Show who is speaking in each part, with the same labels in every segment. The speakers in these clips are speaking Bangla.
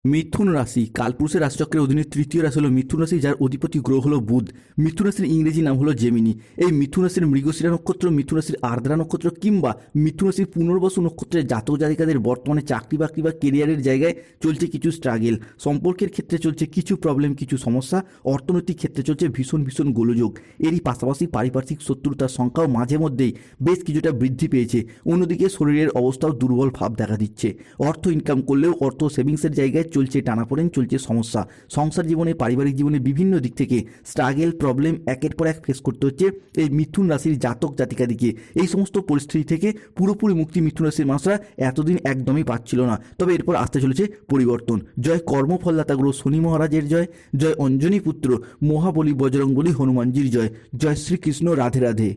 Speaker 1: মিথুন রাশি কালপুরুষের রাশিচক্রের অধীনে তৃতীয় রাশি হলো মিথুন রাশি, যার অধিপতি গ্রহ হলো বুধ। মিথুন রাশির ইংরেজি নাম হলো জেমিনি। এই মিথুন রাশির মৃগশিরা নক্ষত্র, মিথুন রাশির আর্দ্রা নক্ষত্র কিংবা মিথুন রাশির পুনর্বসু নক্ষত্রের জাতক জাতিকাদের বর্তমানে চাকরি বাকরি বা কেরিয়ারের জায়গায় চলছে কিছু স্ট্রাগেল, সম্পর্কের ক্ষেত্রে চলছে কিছু প্রবলেম, কিছু সমস্যা, অর্থনৈতিক ক্ষেত্রে চলছে ভীষণ ভীষণ গোলযোগ। এরই পাশাপাশি পারিপার্শ্বিক শত্রুতার সংখ্যাও মাঝে মধ্যেই বেশ কিছুটা বৃদ্ধি পেয়েছে। অন্যদিকে শরীরের অবস্থাও দুর্বল ভাব দেখা দিচ্ছে। অর্থ ইনকাম করলেও অর্থ সেভিংসের জায়গায় চলছে টানাপোড়েন, চলছে সমস্যা। সংসার জীবনে, পারিবারিক জীবনে বিভিন্ন দিক থেকে স্ট্রাগেল, প্রবলেম একের পর এক ফেস করতে হচ্ছে এই মিথুন রাশির জাতক জাতিকাদিকে। এই সমস্ত পরিস্থিতি থেকে পুরোপুরি মুক্তি মিথুন রাশির মানুষরা এতদিন একদমই পাচ্ছিল না। তবে এরপর আসতে চলেছে পরিবর্তন। জয় কর্মফলদাতা গ্রহ শনি মহারাজের জয়, জয় অঞ্জনী পুত্র মহাবলী বজরংবলী হনুমানজির জয়, জয় শ্রীকৃষ্ণ, রাধে রাধে।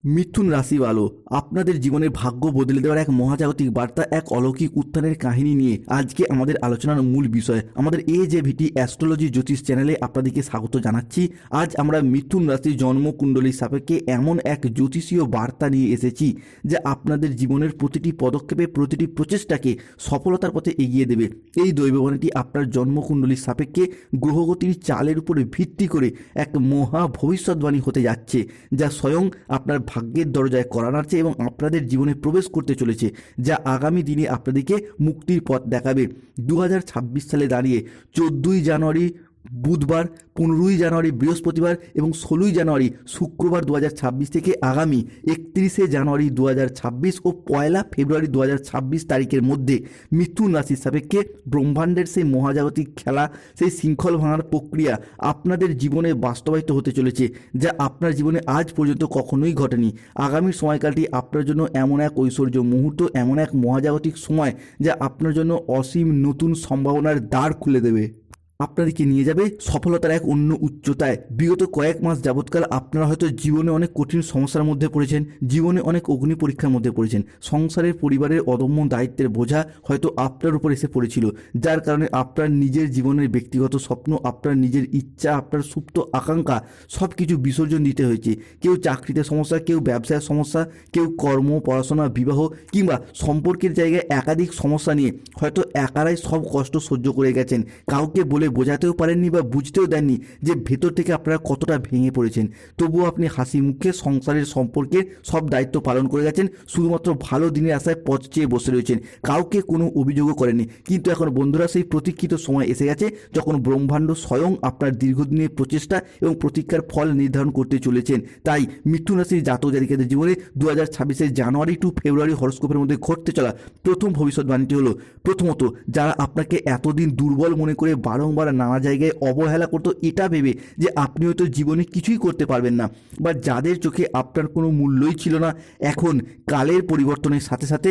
Speaker 1: মিথুন রাশি ভালো, আপনাদের জীবনের ভাগ্য বদলে দেওয়ার এক মহাজাগতিক বার্তা, এক অলৌকিক উত্থানের কাহিনী নিয়ে আজকে আমাদের আলোচনার মূল বিষয়। আমাদের AJVT অ্যাস্ট্রোলজি জ্যোতিষ চ্যানেলে আপনাদেরকে স্বাগত জানাচ্ছি। আজ আমরা মিথুন রাশির জন্মকুণ্ডলী সাপেক্ষে এমন এক জ্যোতিষীয় বার্তা নিয়ে এসেছি যা আপনাদের জীবনের প্রতিটি পদক্ষেপে, প্রতিটি প্রচেষ্টাকে সফলতার পথে এগিয়ে দেবে। এই দৈববাণীটি আপনার জন্মকুণ্ডলীর সাপেক্ষে গ্রহগতির চালের উপরে ভিত্তি করে এক মহা ভবিষ্যৎবাণী হতে যাচ্ছে, যা স্বয়ং আপনার ভাগ্যের দরজায় কড়া নাড়ছে এবং আপনাদের জীবনে প্রবেশ করতে চলেছে, যা আগামী দিনে আপনাদেরকে মুক্তির পথ দেখাবে। 2026 সালে দাঁড়িয়ে 14ই জানুয়ারি বুধবার, 15ই জানুয়ারি বৃহস্পতিবার এবং 16ই জানুয়ারি শুক্রবার 2026 থেকে আগামী 31শে জানুয়ারি 2026 ও 1 ফেব্রুয়ারি 2026 তারিখের মধ্যে মিথুন রাশির সাপেক্ষে ব্রহ্মাণ্ডের সেই মহাজাগতিক খেলা, সেই শৃঙ্খল ভাঙার প্রক্রিয়া আপনাদের জীবনে বাস্তবায়িত হতে চলেছে, যা আপনার জীবনে আজ পর্যন্ত কখনোই ঘটেনি। আগামী সময়কালটি আপনার জন্য এমন এক ঐশ্বর্য মুহূর্ত, এমন এক মহাজাগতিক সময় যা আপনার জন্য অসীম নতুন সম্ভাবনার দ্বার খুলে দেবে, আপনাদেরকে নিয়ে যাবে সফলতার এক অন্য উচ্চতায়। বিগত কয়েক মাস যাবৎকাল আপনারা হয়তো জীবনে অনেক কঠিন সমস্যার মধ্যে পড়েছেন, জীবনে অনেক অগ্নি পরীক্ষার মধ্যে পড়েছেন। সংসারের, পরিবারের অদম্য দায়িত্বের বোঝা হয়তো আপনার উপর এসে পড়েছিল, যার কারণে আপনার নিজের জীবনের ব্যক্তিগত স্বপ্ন, আপনার নিজের ইচ্ছা, আপনার সুপ্ত আকাঙ্ক্ষা সব কিছু বিসর্জন দিতে হয়েছে। কেউ চাকরিতে সমস্যা, কেউ ব্যবসায় সমস্যা, কেউ কর্ম, পড়াশোনা, বিবাহ কিংবা সম্পর্কের জায়গায় একাধিক সমস্যা নিয়ে হয়তো একারাই সব কষ্ট সহ্য করে গেছেন। কাউকে বলে বোঝাতেও পারেননি বা বুঝতেও দেননি যে ভেতর থেকে আপনারা কতটা ভেঙে পড়েছেন। তবুও আপনি হাসি মুখে সংসারের সম্পর্কের সব দায়িত্ব পালন করে গেছেন, শুধুমাত্র ভালো দিনের আশায় পথ চেয়ে বসে রয়েছেন, কাউকে কোনো অভিযোগও করেননি। কিন্তু এখন বন্ধুরা, সেই প্রতীক্ষিত সময় এসে গেছে যখন ব্রহ্মাণ্ড স্বয়ং আপনার দীর্ঘদিনের প্রচেষ্টা এবং প্রতীক্ষার ফল নির্ধারণ করতে চলেছেন। তাই মিথুন রাশির জাতক জাতিকাদের জীবনে 2026 জানুয়ারি টু ফেব্রুয়ারি হরস্কোপের মধ্যে ঘটতে চলা প্রথম ভবিষ্যৎবাণীটি হলো, প্রথমত, যারা আপনাকে এতদিন দুর্বল মনে করে বারংবার নানা জায়গায় অবহেলা করতো এটা ভেবে যে আপনি হয়তো জীবনে কিছুই করতে পারবেন না, বা যাদের চোখে আপনার কোনো মূল্যই ছিল না, এখন কালের পরিবর্তনের সাথে সাথে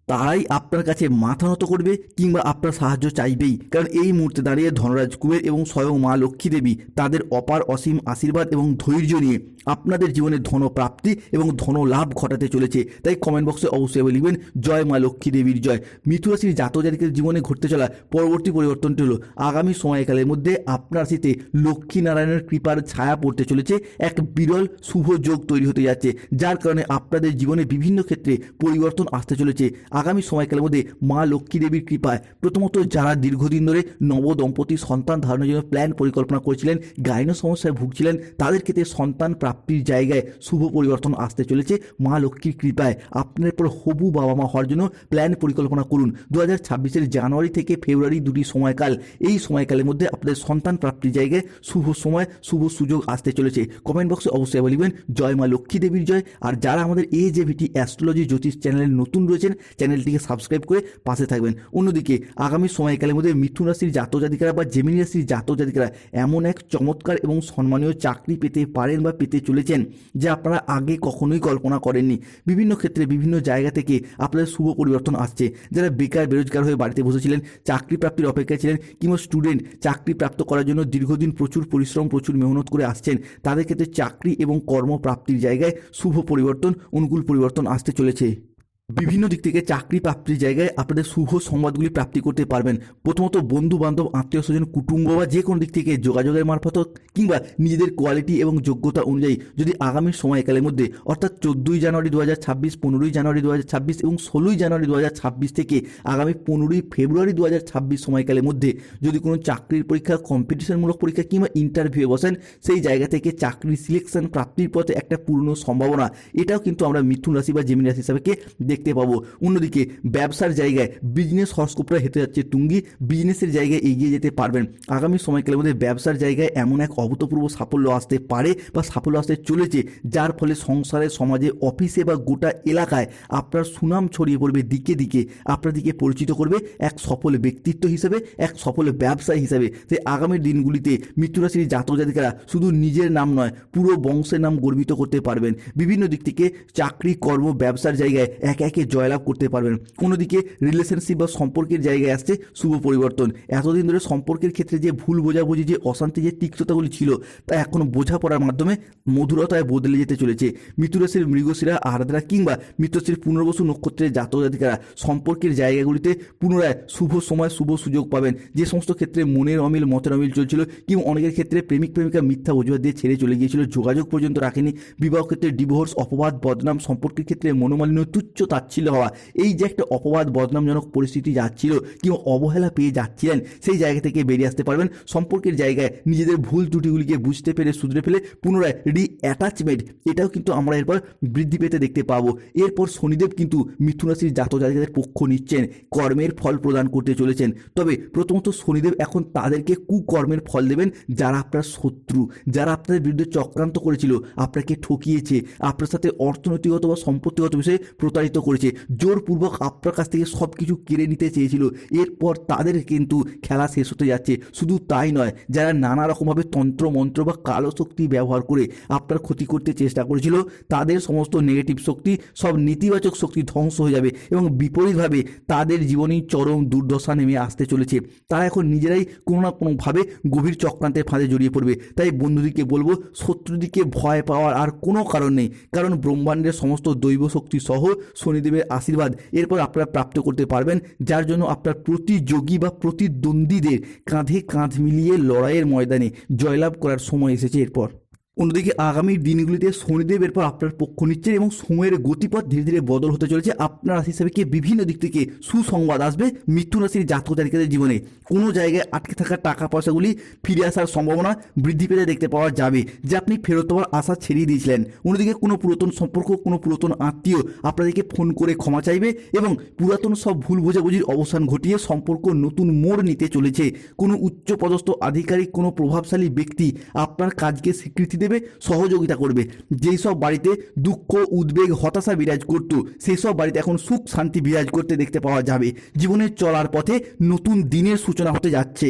Speaker 1: তারাই আপনার কাছে মাথা নত করবে কিংবা আপনার সাহায্য চাইবেই। কারণ এই মুহূর্তে দাঁড়িয়ে ধনরাজ কুবের এবং স্বয়ং মা লক্ষ্মী দেবী তাদের অপার অসীম আশীর্বাদ এবং ধৈর্য নিয়ে আপনাদের জীবনে ধনপ্রাপ্তি এবং ধনলাভ ঘটাতে চলেছে। তাই কমেন্ট বক্সে অবশ্যই লিখবেন জয় মা লক্ষ্মী দেবীর জয়। মিথুন রাশির জাতক জাতিকাদের জীবনে ঘটতে চলা পরবর্তী পরিবর্তনটি হলো, আগামী সময়কালের মধ্যে আপনার রাশিতে লক্ষ্মীনারায়ণের কৃপার ছায়া পড়তে চলেছে, এক বিরল শুভ যোগ তৈরি হতে যাচ্ছে, যার কারণে আপনাদের জীবনে বিভিন্ন ক্ষেত্রে পরিবর্তন আসতে চলেছে। আগামী সময়কালের মধ্যে মা লক্ষ্মী দেবীর কৃপায় প্রথমত যারা দীর্ঘদিন ধরে নবদম্পতি সন্তান ধারণের জন্য প্ল্যান পরিকল্পনা করেছিলেন, গাইনো সমস্যায় ভুগছিলেন, তাদের ক্ষেত্রে সন্তান প্রাপ্তির জায়গায় শুভ পরিবর্তন আসতে চলেছে। মা লক্ষ্মীর কৃপায় আপনার পর হবু বাবা মা হওয়ার জন্য প্ল্যান পরিকল্পনা করুন। 2026 জানুয়ারি থেকে ফেব্রুয়ারি দুটি সময়কাল, এই সময়কালের মধ্যে আপনাদের সন্তান প্রাপ্তির জায়গায় শুভ সময়, শুভ সুযোগ আসতে চলেছে। কমেন্ট বক্সে অবশ্যই বলবেন জয় মা লক্ষ্মী দেবীর জয়। আর যারা আমাদের AJVT অ্যাস্ট্রোলজি জ্যোতিষ চ্যানেলে নতুন রয়েছেন, চ্যানেলটিকে সাবস্ক্রাইব করে পাশে থাকবেন। অন্যদিকে আগামী সময়কালের মধ্যে মিথুন রাশির জাতক জাতিকারা বা জেমিনি রাশির জাতক জাতিকারা এমন এক চমৎকার এবং সম্মানীয় চাকরি পেতে পারেন বা পেতে চলেছেন যা আপনারা আগে কখনোই কল্পনা করেননি। বিভিন্ন ক্ষেত্রে বিভিন্ন জায়গা থেকে আপনাদের শুভ পরিবর্তন আসছে। যারা বেকার বেরোজগার হয়ে বাড়িতে বসেছিলেন, চাকরি প্রাপ্তির অপেক্ষায় ছিলেন, কিংবা স্টুডেন্ট চাকরি প্রাপ্ত করার জন্য দীর্ঘদিন প্রচুর পরিশ্রম, প্রচুর মেহনত করে আসছেন, তাদের ক্ষেত্রে চাকরি এবং কর্মপ্রাপ্তির জায়গায় শুভ পরিবর্তন, অনুকূল পরিবর্তন আসতে চলেছে। বিভিন্ন দিক থেকে চাকরি প্রাপ্তির জায়গায় আপনাদের শুভ সংবাদগুলি প্রাপ্তি করতে পারবেন। প্রথমত বন্ধু বান্ধব, আত্মীয় স্বজন, কুটুম্ব বা যে কোনো দিক থেকে যোগাযোগের মারফত কিংবা নিজেদের কোয়ালিটি এবং যোগ্যতা অনুযায়ী যদি আগামী সময়কালের মধ্যে অর্থাৎ 14ই জানুয়ারি 2026, 15ই জানুয়ারি 2026 এবং 16ই জানুয়ারি 2026 থেকে আগামী 15ই ফেব্রুয়ারি 2026 সময়কালের মধ্যে যদি কোনো চাকরির পরীক্ষা, কম্পিটিশনমূলক পরীক্ষা কিংবা ইন্টারভিউ বসেন, সেই জায়গা থেকে চাকরি সিলেকশন প্রাপ্তির পথে একটা পূর্ণ সম্ভাবনা, এটাও কিন্তু আমরা মিথুন রাশি বা জেমিনি রাশি হিসাবে দেখতে পাবো। অন্যদিকে ব্যবসার জায়গায় বিজনেস হরস্কোপটা হেঁটে যাচ্ছে তুঙ্গি, বিজনেসের জায়গায় এগিয়ে যেতে পারবেন। আগামী সময়কালের মধ্যে ব্যবসার জায়গায় এমন এক অভূতপূর্ব সাফল্য আসতে পারে বা সাফল্য আসতে চলেছে, যার ফলে সংসারে, সমাজে, অফিসে বা গোটা এলাকায় আপনার সুনাম ছড়িয়ে পড়বে, দিকে দিকে আপনার দিকে পরিচিত করবে এক সফল ব্যক্তিত্ব হিসেবে, এক সফল ব্যবসায়ী হিসেবে। তাই আগামী দিনগুলিতে মিথুন রাশির জাতক জাতিকারা শুধু নিজের নাম নয়, পুরো বংশের নাম গর্বিত করতে পারবেন। বিভিন্ন দিক থেকে চাকরি, কর্ম, ব্যবসার জায়গায় একে একে জয়লাভ করতে পারবেন। অন্যদিকে রিলেশনশিপ বা সম্পর্কের জায়গায় আসছে শুভ পরিবর্তন। এতদিন ধরে সম্পর্কের ক্ষেত্রে যে ভুল বোঝাবুঝি, যে অশান্তি, যে তিক্ততাগুলি ছিল, তা এখন বোঝাপড়ার মাধ্যমে মধুরতায় বদলে যেতে চলেছে। মিথুন রাশির মৃগশিরা, আর্দ্রা কিংবা মিথুন রাশির পুনর্বসু নক্ষত্রের জাতক জাতিকারা সম্পর্কের জায়গাগুলিতে পুনরায় শুভ সময়, শুভ সুযোগ পাবেন। যে সমস্ত ক্ষেত্রে মনের অমিল, মতের অমিল চলছিল কিংবা অনেকের ক্ষেত্রে প্রেমিক প্রেমিকা মিথ্যা অজুহাত দিয়ে ছেড়ে চলে গিয়েছিল, যোগাযোগ পর্যন্ত রাখেনি, বিবাহ ক্ষেত্রে ডিভোর্স, অপবাদ, বদনাম, সম্পর্কের ক্ষেত্রে মনোমালিন্য, তুচ্ছ তাচ্ছিল্য হওয়া, এই যে একটা অপবাদ বদনামজনক পরিস্থিতি যাচ্ছিল কিংবা অবহেলা পেয়ে যাচ্ছিলেন, সেই জায়গা থেকে বেরিয়ে আসতে পারবেন। সম্পর্কের জায়গায় নিজেদের ভুল ত্রুটিগুলিকে বুঝতে পেরে শুধরে ফেলে পুনরায় অ্যাটাচমেন্ট, এটাও কিন্তু আমরা এরপর বৃদ্ধি পেতে দেখতে পাবো। এরপর শনিদেব কিন্তু মিথুন রাশির জাতক জাতিকাদের পক্ষ নিচ্ছেন, কর্মের ফল প্রদান করতে চলেছেন। তবে প্রথমত শনিদেব এখন তাদেরকে কুকর্মের ফল দেবেন যারা আপনার শত্রু, যারা আপনাদের বিরুদ্ধে চক্রান্ত করেছিল, আপনাকে ঠকিয়েছে, আপনার সাথে অর্থনৈতিকগত বা সম্পত্তিগত বিষয়ে প্রতারিত করেছে, জোরপূর্বক আপনার কাছ থেকে সব কিছু কেড়ে নিতে চেয়েছিল। এরপর তাদের কিন্তু খেলা শেষ হতে যাচ্ছে। শুধু তাই নয়, যারা নানা রকমভাবে তন্ত্র মন্ত্র বা কালো শক্তি ব্যবহার করে আপনার ক্ষতি করতে চেষ্টা করেছিল, তাদের সমস্ত নেগেটিভ শক্তি, সব নেতিবাচক শক্তি ধ্বংস হয়ে যাবে এবং বিপরীতভাবে তাদের জীবনেই চরম দুর্দশা নেমে আসতে চলেছে। তারা এখন নিজেরাই কোনো না কোনোভাবে গভীর চক্রান্তের ফাঁদে জড়িয়ে পড়বে। তাই বন্ধুদিকে বলবো, শত্রুদিকে ভয় পাওয়ার আর কোনো কারণ নেই, কারণ ব্রহ্মাণ্ডের সমস্ত দৈব শক্তি সহ শনিদেবের আশীর্বাদ এরপর আপনারা প্রাপ্ত করতে পারবেন, যার জন্য আপনার প্রতিযোগী বা প্রতিদ্বন্দ্বীদের কাঁধে কাঁধ মিলিয়ে লড়াইয়ের ময়দানে জয়লাভ করার সময় এসেছে এরপর। অন্যদিকে আগামী দিনগুলিতে শনিদেব এরপর আপনার পক্ষ নিচ্ছেন এবং সময়ের গতিপথ ধীরে ধীরে বদল হতে চলেছে। আপনার রাশি হিসাবে কি বিভিন্ন দিক থেকে সুসংবাদ আসবে মিথুন রাশির জাতক জাতিকাদের জীবনে। কোনো জায়গায় আটকে থাকা টাকা পয়সাগুলি ফিরে আসার সম্ভাবনা বৃদ্ধি পেতে দেখতে পাওয়া যাবে, যে আপনি ফেরত পাওয়ার আশা ছেড়িয়ে দিয়েছিলেন। অন্যদিকে কোনো পুরাতন সম্পর্ক, কোনো পুরাতন আত্মীয় আপনাদেরকে ফোন করে ক্ষমা চাইবে এবং পুরাতন সব ভুল বোঝাবুঝির অবসান ঘটিয়ে সম্পর্ক নতুন মোড় নিতে চলেছে। কোনো উচ্চপদস্থ আধিকারিক, কোনো প্রভাবশালী ব্যক্তি আপনার কাজকে স্বীকৃতি দেবে, সহযোগিতা করবে। যেই সব বাড়িতে দুঃখ, উদ্বেগ, হতাশা বিরাজ করত, সেই সব বাড়িতে এখন সুখ শান্তি বিরাজ করতে দেখতে পাওয়া যাবে। জীবনের চলার পথে নতুন দিনের সূচনা হতে যাচ্ছে।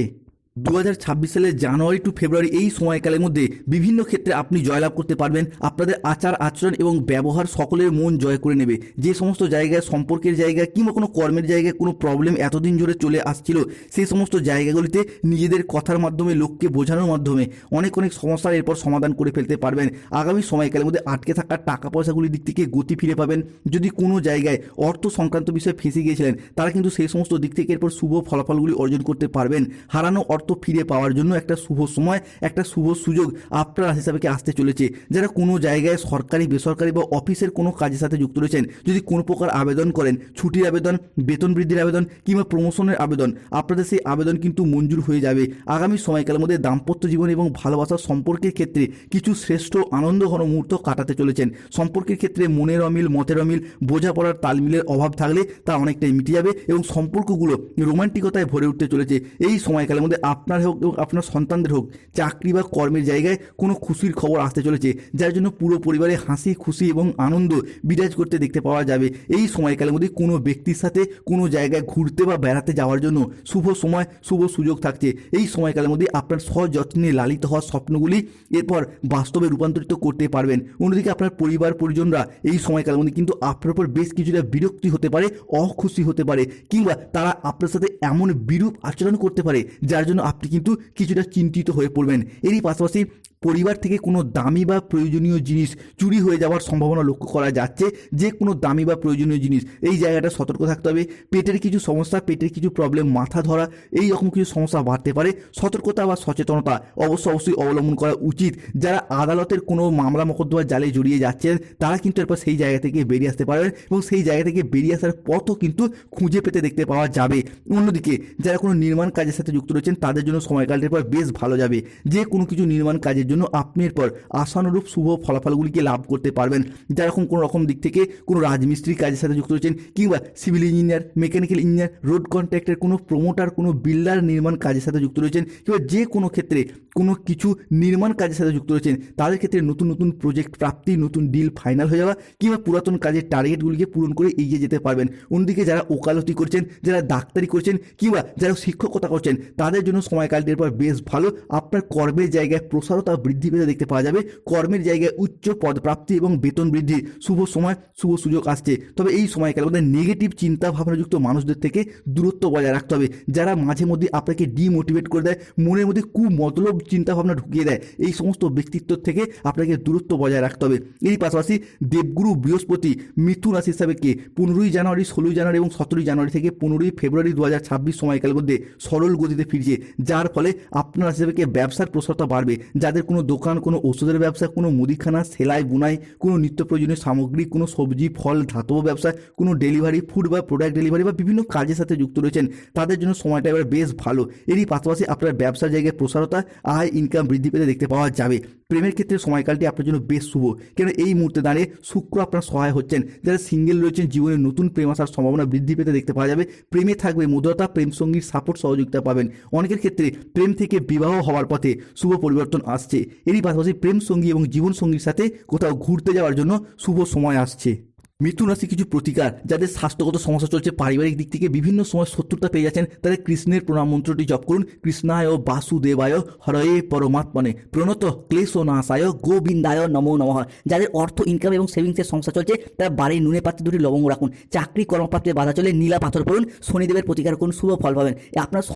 Speaker 1: 2026 সালের জানুয়ারি টু ফেব্রুয়ারি এই সময়কালের মধ্যে বিভিন্ন ক্ষেত্রে আপনি জয়লাভ করতে পারবেন। আপনাদের আচার আচরণ এবং ব্যবহার সকলের মন জয় করে নেবে। যে সমস্ত জায়গায়, সম্পর্কের জায়গায় কিংবা কোনো কর্মের জায়গায় কোনো প্রবলেম এতদিন ধরে চলে আসছিল, সেই সমস্ত জায়গাগুলিতে নিজেদের কথার মাধ্যমে, লোককে বোঝানোর মাধ্যমে অনেক সমস্যার এরপর সমাধান করে ফেলতে পারবেন। আগামী সময়কালের মধ্যে আটকে থাকা টাকা পয়সাগুলির দিক থেকে গতি ফিরে পাবেন। যদি কোনো জায়গায় অর্থ সংক্রান্ত বিষয়ে ফেঁসে গিয়েছিলেন, তারা কিন্তু সেই সমস্ত দিক থেকে এরপর শুভ ফলাফলগুলি অর্জন করতে পারবেন। হারানো অর্থ ফিরে পাওয়ার জন্য একটা শুভ সময়, একটা শুভ সুযোগ আপনার রাশি হিসাবে আসতে চলেছে। যারা কোনো জায়গায় সরকারি, বেসরকারি বা অফিসের কোনো কাজের সাথে যুক্ত রয়েছেন, যদি কোনো প্রকার আবেদন করেন, ছুটির আবেদন, বেতন বৃদ্ধির আবেদন কিংবা প্রমোশনের আবেদন, আপনাদের সেই আবেদন কিন্তু মঞ্জুর হয়ে যাবে। আগামী সময়কালের মধ্যে দাম্পত্য জীবন এবং ভালোবাসার সম্পর্কের ক্ষেত্রে কিছু শ্রেষ্ঠ আনন্দঘন মুহূর্ত কাটাতে চলেছেন। সম্পর্কের ক্ষেত্রে মনের অমিল, মতের অমিল, বোঝাপড়ার তালমিলের অভাব থাকলে তা অনেকটাই মিটে যাবে এবং সম্পর্কগুলো রোমান্টিকতায় ভরে উঠতে চলেছে। এই সময়কালের মধ্যে আপনার হোক এবং আপনার সন্তানদের হোক, চাকরি বা কর্মের জায়গায় কোনো খুশির খবর আসতে চলেছে, যার জন্য পুরো পরিবারে হাসি, খুশি এবং আনন্দ বিরাজ করতে দেখতে পাওয়া যাবে। এই সময়কালের মধ্যে কোনো ব্যক্তির সাথে কোনো জায়গায় ঘুরতে বা বেড়াতে যাওয়ার জন্য শুভ সময়, শুভ সুযোগ থাকছে। এই সময়কালের মধ্যে আপনার সযত্নে লালিত হওয়ার স্বপ্নগুলি এরপর বাস্তবে রূপান্তরিত করতে পারবেন। অন্যদিকে আপনার পরিবার পরিজনরা এই সময়কালের মধ্যে কিন্তু আপনার উপর বেশ কিছুটা বিরক্তি হতে পারে, অখুশি হতে পারে, কিংবা তারা আপনার সাথে এমন বিরূপ আচরণ করতে পারে যার জন্য আপনি কিন্তু কিছুটা চিন্তিত হয়ে পড়বেন। এরই পাশাপাশি পরিবার থেকে কোনো দামি বা প্রয়োজনীয় জিনিস চুরি হয়ে যাওয়ার সম্ভাবনা লক্ষ্য করা যাচ্ছে। যে কোনো দামি বা প্রয়োজনীয় জিনিস, এই জায়গাটা সতর্ক থাকতে হবে। পেটের কিছু সমস্যা, পেটের কিছু প্রবলেম, মাথা ধরা, এই রকম কিছু সমস্যা বাড়তে পারে। সতর্কতা বা সচেতনতা অবশ্যই অবলম্বন করা উচিত। যারা আদালতের কোনো মামলা মোকদ্দমার জালে জড়িয়ে যাচ্ছেন তারা কিন্তু এরপর সেই জায়গা থেকে বেরিয়ে আসতে পারবেন এবং সেই জায়গা থেকে বেরিয়ে আসার পথও কিন্তু খুঁজে পেতে দেখতে পাওয়া যাবে। অন্যদিকে যারা কোনো নির্মাণ কাজের সাথে যুক্ত রয়েছেন তাদের জন্য সময়কালটির পর বেশ ভালো যাবে। যে কোনো কিছু নির্মাণ কাজের জন্য আপনি এরপর আশানুরূপ শুভ ফলাফলগুলিকে লাভ করতে পারবেন। যারা কোনো রকম দিক থেকে কোনো রাজমিস্ত্রি কাজের সাথে যুক্ত রয়েছেন কিংবা civil engineer, mechanical engineer, road contractor, কোনো প্রমোটার, কোনো বিল্ডার নির্মাণ কাজের সাথে যুক্ত রয়েছেন কিংবা যে কোনো ক্ষেত্রে কোনো কিছু নির্মাণ কাজের সাথে যুক্ত রয়েছেন তাদের ক্ষেত্রে নতুন নতুন প্রজেক্ট প্রাপ্তি, নতুন ডিল ফাইনাল হয়ে যাওয়া কিংবা পুরাতন কাজের টার্গেটগুলিকে পূরণ করে এগিয়ে যেতে পারবেন। অন্যদিকে যারা ওকালতি করছেন, যারা ডাক্তারি করছেন কিংবা যারা শিক্ষকতা করছেন তাদের জন্য সময়কালটির পর বেশ ভালো। আপনার কর্মের জায়গায় প্রসারতা বৃদ্ধি পেতে দেখতে পাওয়া যাবে। কর্মের জায়গায় উচ্চ পদপ্রাপ্তি এবং বেতন বৃদ্ধির শুভ সময়, শুভ সুযোগ আসছে। তবে এই সময়কালের মধ্যে নেগেটিভ চিন্তা ভাবনাযুক্ত মানুষদের থেকে দূরত্ব বজায় রাখতে হবে। যারা মাঝে মধ্যে আপনাকে ডিমোটিভেট করে দেয়, মনের মধ্যে কুমতলব চিন্তাভাবনা ঢুকিয়ে দেয়, এই সমস্ত ব্যক্তিত্ব থেকে আপনাকে দূরত্ব বজায় রাখতে হবে। এর পাশাপাশি দেবগুরু বৃহস্পতি মিথুন রাশি হিসাবে 15ই জানুয়ারি, 16ই জানুয়ারি এবং 17ই জানুয়ারি থেকে 15ই ফেব্রুয়ারি 2026 সময়কালের মধ্যে সরল গতিতে ফিরছে, যার ফলে আপনার রাশি হিসাবে ব্যবসার প্রসারতা বাড়বে। যাদের কোনো দোকান, কোনো ওষুধের ব্যবসা, কোনো মুদিখানা, সেলাই বুনাই, কোনো নিত্য প্রয়োজনীয় সামগ্রী, কোনো সবজি ফল ধাতব ব্যবসা, কোনো ডেলিভারি, ফুড বা প্রোডাক্ট ডেলিভারি বা বিভিন্ন কাজের সাথে যুক্ত রয়েছেন তাদের জন্য সময়টা এবার বেশ ভালো। এরই পাশাপাশি আপনার ব্যবসার জায়গায় প্রসারতা, আয় ইনকাম বৃদ্ধি পেতে দেখতে পাওয়া যাবে। প্রেমের ক্ষেত্রে সময়কালটি আপনার জন্য বেশ শুভ, কেন এই মুহূর্তে দাঁড়িয়ে শুক্র আপনার সহায় হচ্ছেন। যারা সিঙ্গেল রয়েছেন জীবনে নতুন প্রেম আসার সম্ভাবনা বৃদ্ধি পেতে দেখতে পাওয়া যাবে। প্রেমে থাকবে মধুরতা, প্রেম সঙ্গীর সাপোর্ট সহযোগিতা পাবেন। অনেকের ক্ষেত্রে প্রেম থেকে বিবাহ হওয়ার পথে শুভ পরিবর্তন আসছে। এরই পাশাপাশি প্রেম সঙ্গী এবং জীবন সঙ্গীর সাথে কোথাও ঘুরতে যাওয়ার জন্য শুভ সময় আসছে। মিথুন রাশি কিছু প্রতিকার, যাদের স্বাস্থ্যগত সমস্যা চলছে, পারিবারিক দিক থেকে বিভিন্ন সময় শত্রুতা পেয়ে যাচ্ছেন, তাদের কৃষ্ণের প্রণাম মন্ত্রটি জপ করুন। কৃষ্ণায় বাসুদেবায় হরয়ে পরমাত্মনে প্রণত ক্লেশনাশায় গোবিন্দায় নমো নমঃ। যাদের অর্থ ইনকাম এবং সেভিংসের সমস্যা চলছে তারা বাড়ির নুনে পাত্রে দুটি লবঙ্গ রাখুন। চাকরি কর্মপ্রাপ্তির বাধা চলে নীলা পাথর পড়ুন। শনিদেবের প্রতিকার করুন, শুভ ফল পাবেন। আপনার